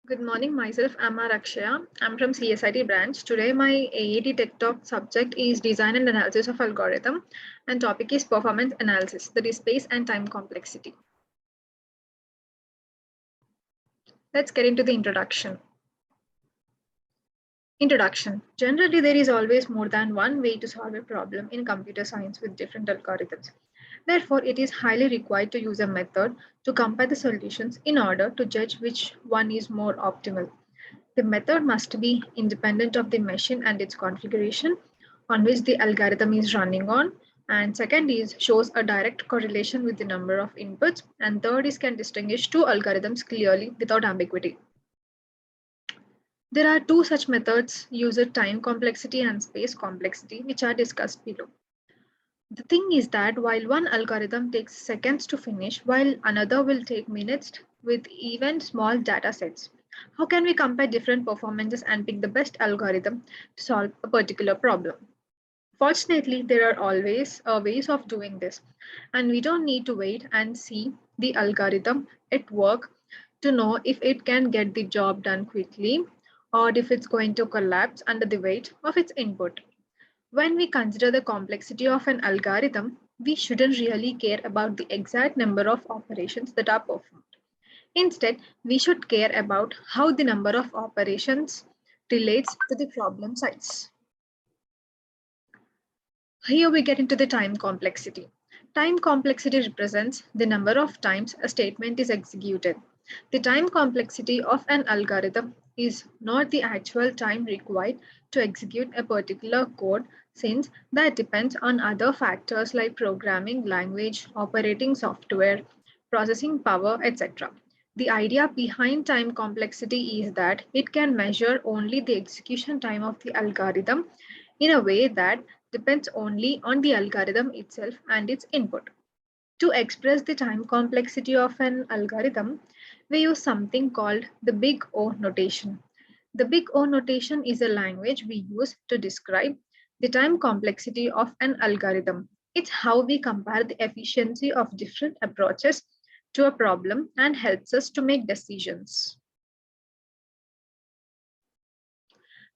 Good morning, myself Amma Rakshaya. I'm from CSIT branch. Today my AAT Tech Talk subject is Design and Analysis of Algorithm and topic is Performance Analysis, that is Space and Time Complexity. Let's get into the introduction. Introduction. Generally, there is always more than one way to solve a problem in computer science with different algorithms. Therefore, it is highly required to use a method to compare the solutions in order to judge which one is more optimal. The method must be independent of the machine and its configuration on which the algorithm is running on. And second is shows a direct correlation with the number of inputs. And third is can distinguish two algorithms clearly without ambiguity. There are two such methods, user time complexity and space complexity, which are discussed below. The thing is that while one algorithm takes seconds to finish, while another will take minutes with even small data sets, how can we compare different performances and pick the best algorithm to solve a particular problem? Fortunately, there are always ways of doing this, and we don't need to wait and see the algorithm at work to know if it can get the job done quickly or if it's going to collapse under the weight of its input. When we consider the complexity of an algorithm, we shouldn't really care about the exact number of operations that are performed. Instead, we should care about how the number of operations relates to the problem size. Here we get into the time complexity. Time complexity represents the number of times a statement is executed. The time complexity of an algorithm is not the actual time required to execute a particular code, since that depends on other factors like programming language, operating software, processing power, etc. The idea behind time complexity is that it can measure only the execution time of the algorithm in a way that depends only on the algorithm itself and its input. To express the time complexity of an algorithm, we use something called the big O notation. The big O notation is a language we use to describe the time complexity of an algorithm. It's how we compare the efficiency of different approaches to a problem and helps us to make decisions.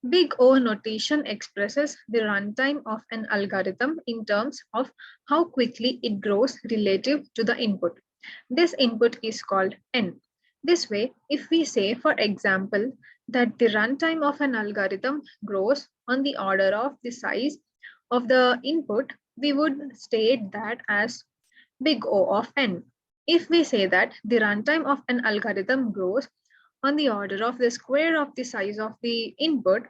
Big O notation expresses the runtime of an algorithm in terms of how quickly it grows relative to the input. This input is called N. This way, if we say, for example, that the runtime of an algorithm grows on the order of the size of the input, we would state that as big O of N. If we say that the runtime of an algorithm grows on the order of the square of the size of the input,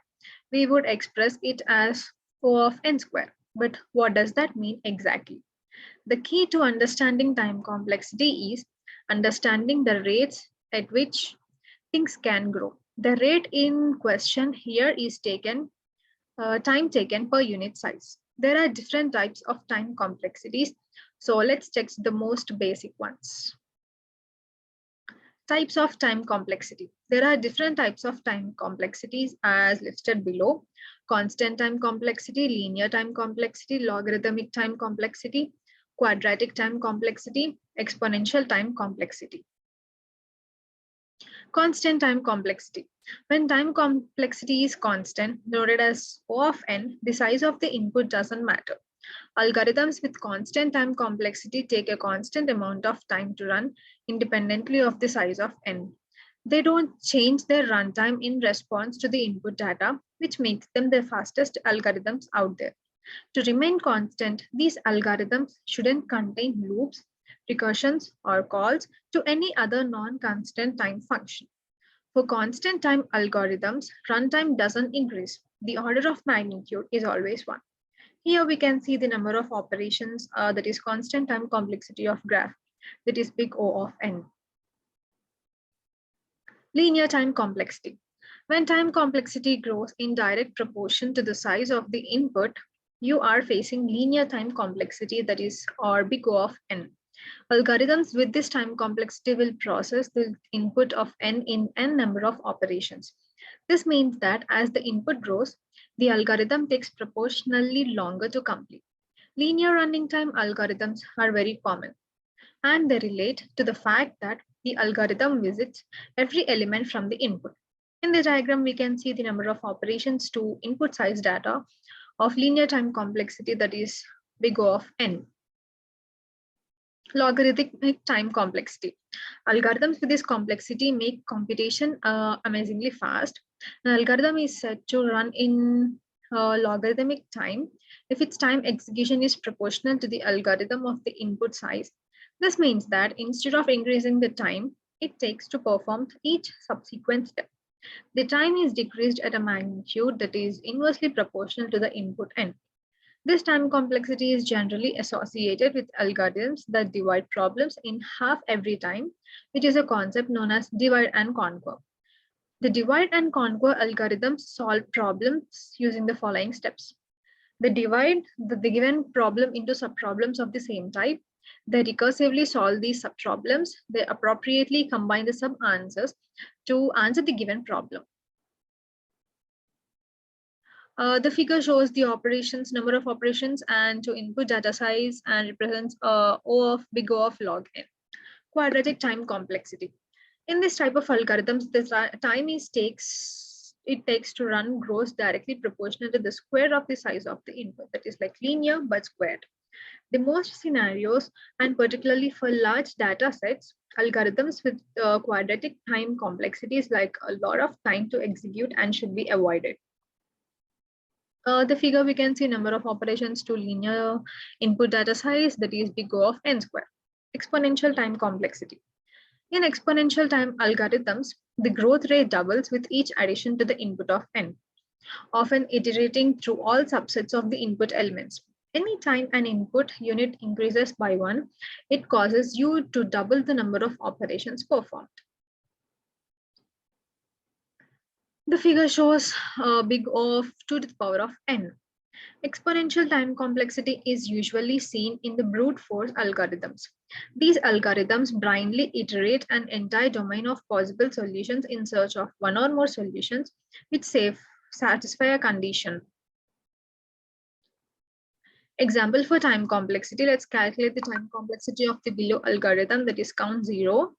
we would express it as O of n square. But what does that mean exactly? The key to understanding time complexity is understanding the rates at which things can grow. The rate in question here is time taken per unit size. There are different types of time complexities, so let's check the most basic ones. Types of time complexity. There are different types of time complexities as listed below. Constant time complexity, linear time complexity, logarithmic time complexity, quadratic time complexity, exponential time complexity. Constant time complexity. When time complexity is constant, noted as O of n, the size of the input doesn't matter. Algorithms with constant time complexity take a constant amount of time to run independently of the size of n. They don't change their runtime in response to the input data, which makes them the fastest algorithms out there. To remain constant, these algorithms shouldn't contain loops, recursions, or calls to any other non-constant time function. For constant time algorithms, runtime doesn't increase. The order of magnitude is always 1. Here we can see the number of operations, that is constant time complexity of graph, that is big O of n. Linear time complexity. When time complexity grows in direct proportion to the size of the input, you are facing linear time complexity, that is or big O of n. Algorithms with this time complexity will process the input of n in n number of operations. This means that as the input grows, the algorithm takes proportionally longer to complete. Linear running time algorithms are very common, and they relate to the fact that the algorithm visits every element from the input. In the diagram, we can see the number of operations to input size data of linear time complexity, that is big O of n. Logarithmic time complexity. Algorithms with this complexity make computation amazingly fast. An algorithm is said to run in logarithmic time if its time execution is proportional to the algorithm of the input size. This means that instead of increasing the time it takes to perform each subsequent step, the time is decreased at a magnitude that is inversely proportional to the input n. This time complexity is generally associated with algorithms that divide problems in half every time, which is a concept known as divide and conquer. The divide and conquer algorithms solve problems using the following steps. They divide the given problem into subproblems of the same type. They recursively solve these subproblems. They appropriately combine the sub-answers to answer the given problem. The figure shows the operations, number of operations, and to input data size, and represents O of big O of log n. Quadratic time complexity. In this type of algorithms, the time it takes to run grows directly proportional to the square of the size of the input, that is like linear but squared. The most scenarios, and particularly for large data sets, algorithms with quadratic time complexity is like a lot of time to execute and should be avoided. The figure we can see number of operations to linear input data size, that is big O of n square. Exponential time complexity. In exponential time algorithms, the growth rate doubles with each addition to the input of n, often iterating through all subsets of the input elements. Anytime an input unit increases by 1, it causes you to double the number of operations performed. The figure shows big O of 2 to the power of n. Exponential time complexity is usually seen in the brute force algorithms. These algorithms blindly iterate an entire domain of possible solutions in search of one or more solutions which satisfy a condition. Example for time complexity, let's calculate the time complexity of the below algorithm, that is count 0.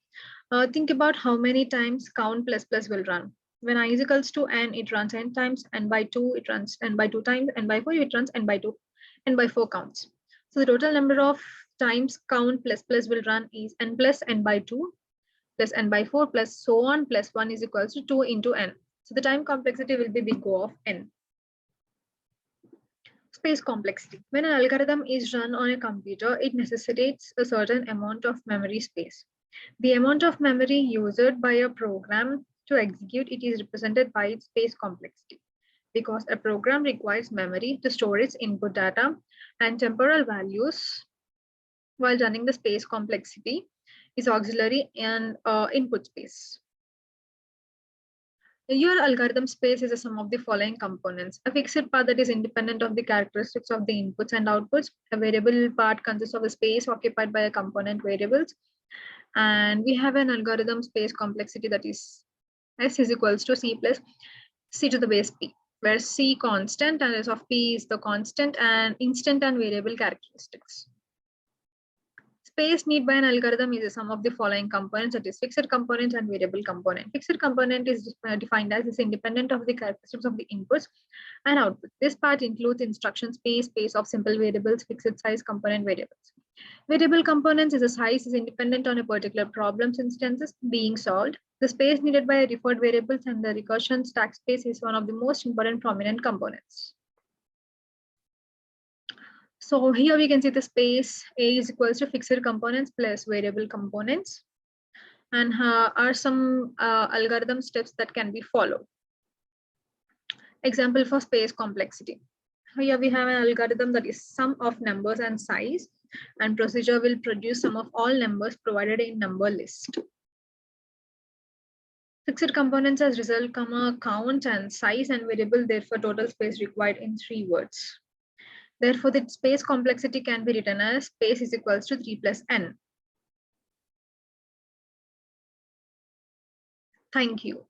Think about how many times count plus plus will run. When I is equals to n, it runs n times, n by 2, it runs n by 2 times, n by 4, it runs n by 2, n by 4 counts. So the total number of times count plus plus will run is n plus n by 2 plus n by 4 plus so on plus 1 is equals to 2 into n. So the time complexity will be big O of n. Space complexity. When an algorithm is run on a computer, it necessitates a certain amount of memory space. The amount of memory used by a program to execute it is represented by its space complexity. Because a program requires memory to store its input data and temporal values, while running, the space complexity is auxiliary and input space. Your algorithm space is a sum of the following components: a fixed part that is independent of the characteristics of the inputs and outputs. A variable part consists of a space occupied by a component variables. And we have an algorithm space complexity, that is S is equals to C plus C to the base P, where C constant and S of P is the constant and instant and variable characteristics. Space need by an algorithm is a sum of the following components, that is fixed component and variable component. Fixed component is defined as is independent of the characteristics of the inputs and outputs. This part includes instruction space, space of simple variables, fixed size component variables. Variable components is a size is independent on a particular problem's instances being solved. The space needed by referred variables and the recursion stack space is one of the most important prominent components. So here we can see the space A is equals to fixed components plus variable components, and are some algorithm steps that can be followed. Example for space complexity. Here we have an algorithm that is sum of numbers and size, and procedure will produce sum of all numbers provided in number list. Fixed components as result comma count and size and variable, therefore total space required in 3 words. Therefore, the space complexity can be written as space is equals to 3 plus n. Thank you.